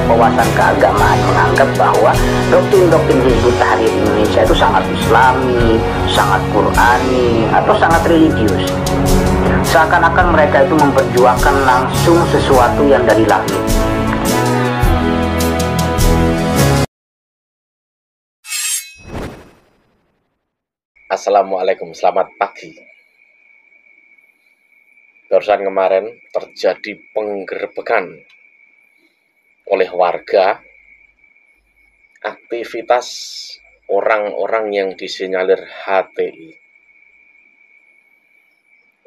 wawasan keagamaan menganggap bahwa doktrin-doktrin Hizbut Tahrir Indonesia itu sangat islami, sangat qurani, atau sangat religius. Seakan-akan mereka itu memperjuangkan langsung sesuatu yang dari langit. Assalamualaikum, selamat pagi. Barusan kemarin terjadi penggerebekan oleh warga aktivitas orang-orang yang disinyalir HTI.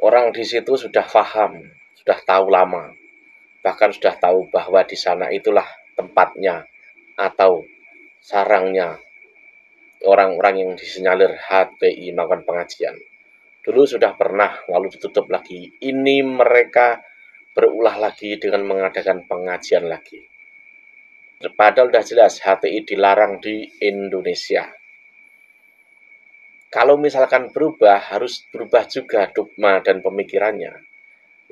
Orang di situ sudah paham, sudah tahu lama, bahkan sudah tahu bahwa di sana itulah tempatnya atau sarangnya orang-orang yang disinyalir HTI melakukan pengajian. Dulu sudah pernah, lalu ditutup lagi. Ini mereka berulah lagi dengan mengadakan pengajian lagi. Padahal sudah jelas HTI dilarang di Indonesia. Kalau misalkan berubah, harus berubah juga dogma dan pemikirannya.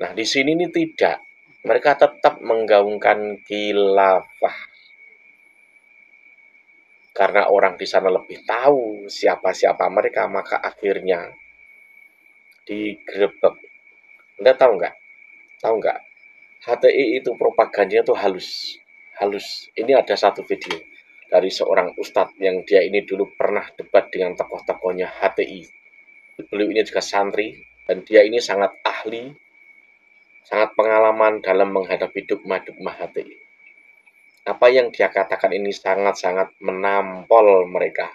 Nah, di sini ini tidak. Mereka tetap menggaungkan khilafah. Karena orang di sana lebih tahu siapa-siapa mereka, maka akhirnya digerebek. Anda tahu nggak? Tahu nggak? HTI itu propagandanya tuh halus. Ini ada satu video dari seorang ustadz yang dia ini dulu pernah debat dengan tokoh-tokohnya HTI. Beliau ini juga santri dan dia ini sangat ahli, sangat pengalaman dalam menghadapi dogma-dogma HTI. Apa yang dia katakan ini sangat-sangat menampol mereka.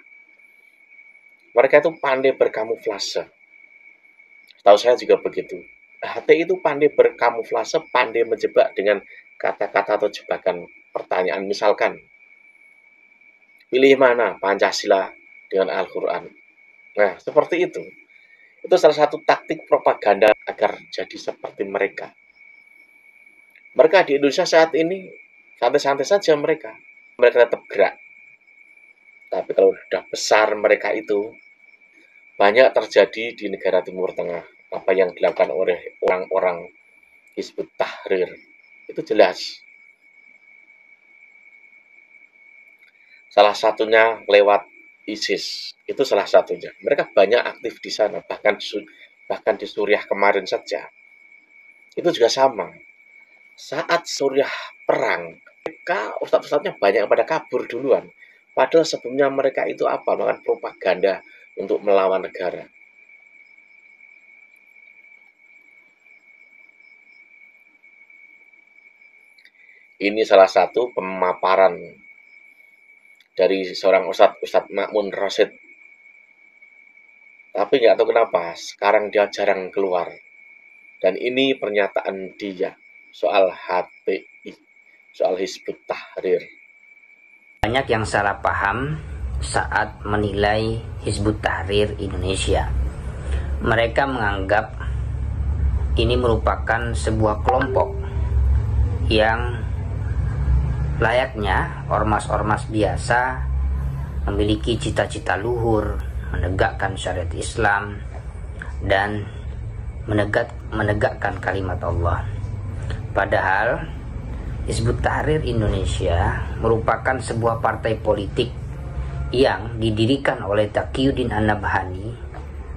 Mereka itu pandai berkamuflase. Tahu saya juga begitu. HTI itu pandai berkamuflase, pandai menjebak dengan kata-kata atau jebakan pertanyaan. Misalkan, pilih mana Pancasila dengan Al-Quran. Nah, seperti itu. Itu salah satu taktik propaganda agar jadi seperti mereka. Mereka di Indonesia saat ini santai-santai saja mereka. Mereka tetap gerak. Tapi kalau sudah besar mereka itu, banyak terjadi di negara Timur Tengah. Apa yang dilakukan oleh orang-orang Hizbut Tahrir. Itu jelas. Salah satunya lewat ISIS. Itu salah satunya. Mereka banyak aktif di sana. Bahkan di Suriah kemarin saja. Itu juga sama. Saat Suriah perang, mereka ustadz-ustadznya banyak pada kabur duluan. Padahal sebelumnya mereka itu apa? Melakukan propaganda untuk melawan negara. Ini salah satu pemaparan dari seorang Ustadz Ma'mun Rasyid. Tapi nggak tahu kenapa, sekarang dia jarang keluar. Dan ini pernyataan dia soal HTI, soal Hizbut Tahrir. Banyak yang salah paham saat menilai Hizbut Tahrir Indonesia. Mereka menganggap ini merupakan sebuah kelompok yang layaknya ormas-ormas biasa memiliki cita-cita luhur, menegakkan syariat Islam, dan menegakkan kalimat Allah. Padahal Hizbut Tahrir Indonesia merupakan sebuah partai politik yang didirikan oleh Taqiyuddin An-Nabhani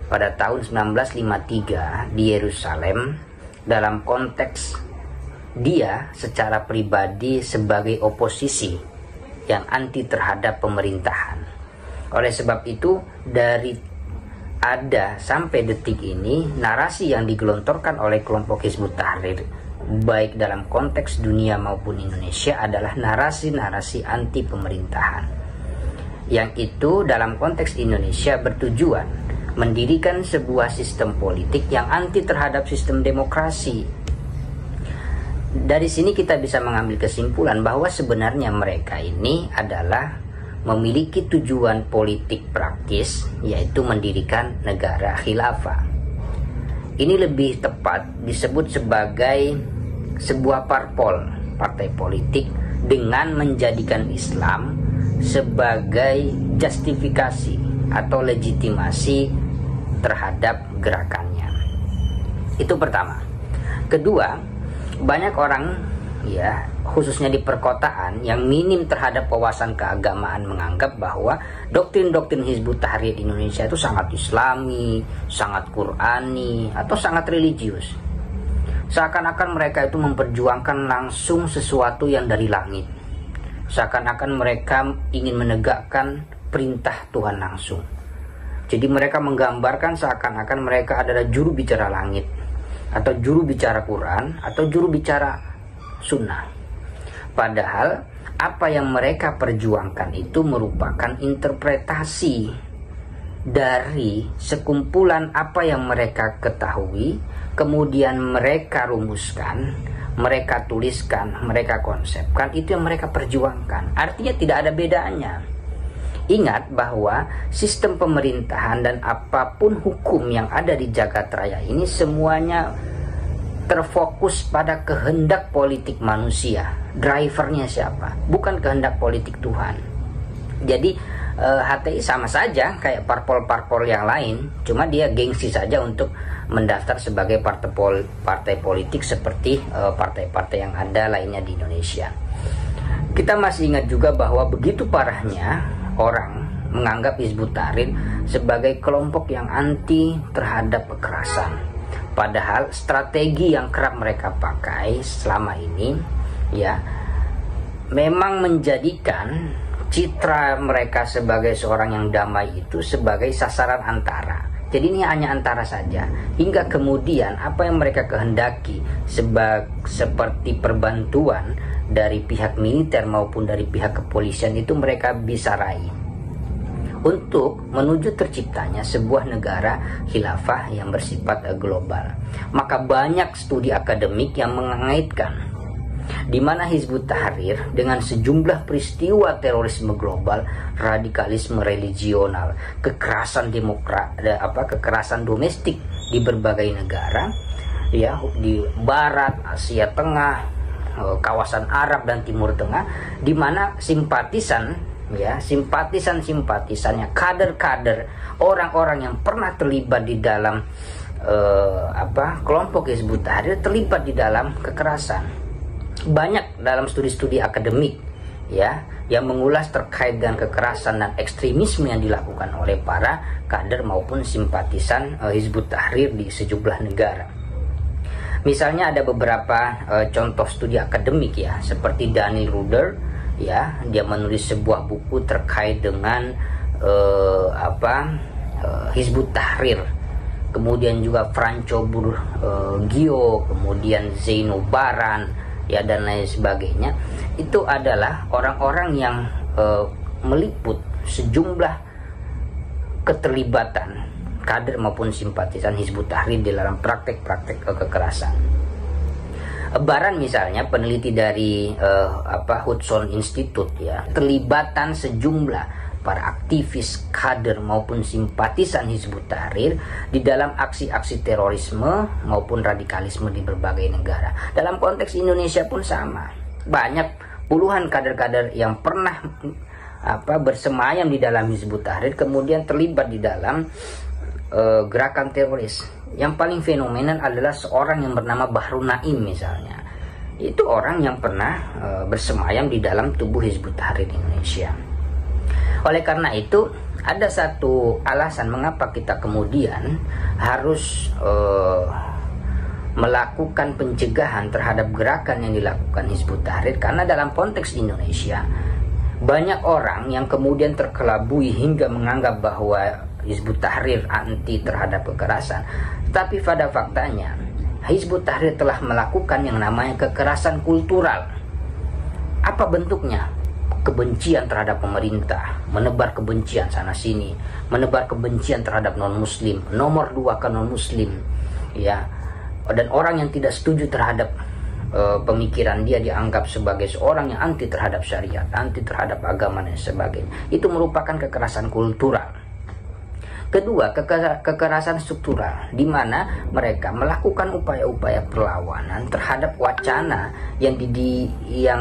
pada tahun 1953 di Yerusalem dalam konteks dia secara pribadi sebagai oposisi yang anti terhadap pemerintahan. Oleh sebab itu, dari ada sampai detik ini, narasi yang digelontorkan oleh kelompok Hizbut Tahrir, baik dalam konteks dunia maupun Indonesia, adalah narasi-narasi anti pemerintahan. Yang itu dalam konteks Indonesia bertujuan mendirikan sebuah sistem politik yang anti terhadap sistem demokrasi. Dari sini kita bisa mengambil kesimpulan bahwa sebenarnya mereka ini adalah memiliki tujuan politik praktis, yaitu mendirikan negara khilafah. Ini lebih tepat disebut sebagai sebuah partai politik dengan menjadikan Islam sebagai justifikasi atau legitimasi terhadap gerakannya. Itu pertama. Kedua, banyak orang ya khususnya di perkotaan yang minim terhadap wawasan keagamaan menganggap bahwa doktrin-doktrin Hizbut Tahrir di Indonesia itu sangat islami, sangat Qurani, atau sangat religius. Seakan-akan mereka itu memperjuangkan langsung sesuatu yang dari langit. Seakan-akan mereka ingin menegakkan perintah Tuhan langsung. Jadi mereka menggambarkan seakan-akan mereka adalah juru bicara langit, atau juru bicara Quran, atau juru bicara sunnah. Padahal apa yang mereka perjuangkan itu merupakan interpretasi dari sekumpulan apa yang mereka ketahui, kemudian mereka rumuskan, mereka tuliskan, mereka konsepkan, itu yang mereka perjuangkan. Artinya tidak ada bedanya. Ingat bahwa sistem pemerintahan dan apapun hukum yang ada di jagat raya ini semuanya terfokus pada kehendak politik manusia. Drivernya siapa? Bukan kehendak politik Tuhan. Jadi HTI sama saja kayak parpol-parpol yang lain, cuma dia gengsi saja untuk mendaftar sebagai partai politik seperti partai-partai yang ada lainnya di Indonesia. Kita masih ingat juga bahwa begitu parahnya orang menganggap Hizbut Tahrir sebagai kelompok yang anti terhadap kekerasan. Padahal strategi yang kerap mereka pakai selama ini ya memang menjadikan citra mereka sebagai seorang yang damai itu sebagai sasaran antara. Jadi ini hanya antara saja, hingga kemudian apa yang mereka kehendaki seperti perbantuan dari pihak militer maupun dari pihak kepolisian itu mereka bisa raih untuk menuju terciptanya sebuah negara khilafah yang bersifat global. Maka banyak studi akademik yang mengaitkan di mana Hizbut Tahrir dengan sejumlah peristiwa terorisme global, radikalisme religional, kekerasan kekerasan domestik di berbagai negara, ya di Barat, Asia Tengah, kawasan Arab dan Timur Tengah, di mana simpatisannya, kader-kader, orang-orang yang pernah terlibat di dalam kelompok Hizbut Tahrir terlibat di dalam kekerasan. Banyak dalam studi-studi akademik ya yang mengulas terkait dengan kekerasan dan ekstremisme yang dilakukan oleh para kader maupun simpatisan Hizbut Tahrir di sejumlah negara. Misalnya ada beberapa contoh studi akademik ya, seperti Daniel Ruder ya, dia menulis sebuah buku terkait dengan Hizbut Tahrir. Kemudian juga Franco Burgio, kemudian Zeino Baran ya dan lain sebagainya. Itu adalah orang-orang yang meliput sejumlah keterlibatan kader maupun simpatisan Hizbut Tahrir di dalam praktek-praktek kekerasan. Baran misalnya, peneliti dari Hudson Institute ya, terlibatan sejumlah para aktivis, kader maupun simpatisan Hizbut Tahrir di dalam aksi-aksi terorisme maupun radikalisme di berbagai negara. Dalam konteks Indonesia pun sama. Banyak puluhan kader-kader yang pernah bersemayam di dalam Hizbut Tahrir kemudian terlibat di dalam gerakan teroris. Yang paling fenomenal adalah seorang yang bernama Bahru Naim misalnya. Itu orang yang pernah bersemayam di dalam tubuh Hizbut Tahrir Indonesia. Oleh karena itu, ada satu alasan mengapa kita kemudian harus melakukan pencegahan terhadap gerakan yang dilakukan Hizbut Tahrir, karena dalam konteks Indonesia banyak orang yang kemudian terkelabui hingga menganggap bahwa Hizbut Tahrir anti terhadap kekerasan. Tapi pada faktanya Hizbut Tahrir telah melakukan yang namanya kekerasan kultural. Apa bentuknya? Kebencian terhadap pemerintah, menebar kebencian sana sini, menebar kebencian terhadap non-muslim, nomor 2 ke non-muslim ya. Dan orang yang tidak setuju terhadap pemikiran dia dianggap sebagai seorang yang anti terhadap syariat, anti terhadap agama dan sebagainya. Itu merupakan kekerasan kultural. Kedua, kekerasan struktural, di mana mereka melakukan upaya-upaya perlawanan terhadap wacana yang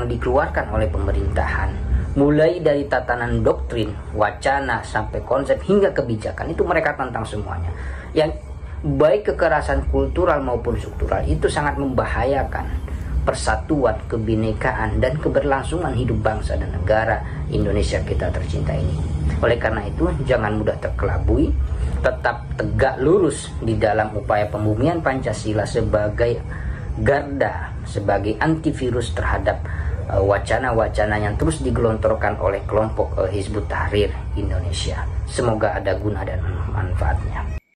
dikeluarkan oleh pemerintahan. Mulai dari tatanan doktrin, wacana, sampai konsep hingga kebijakan, itu mereka tantang semuanya. Yang baik kekerasan kultural maupun struktural itu sangat membahayakan persatuan, kebinekaan, dan keberlangsungan hidup bangsa dan negara Indonesia kita tercinta ini. Oleh karena itu, jangan mudah terkelabui, tetap tegak lurus di dalam upaya pembumian Pancasila sebagai garda, sebagai antivirus terhadap wacana-wacana yang terus digelontorkan oleh kelompok Hizbut Tahrir Indonesia. Semoga ada guna dan manfaatnya.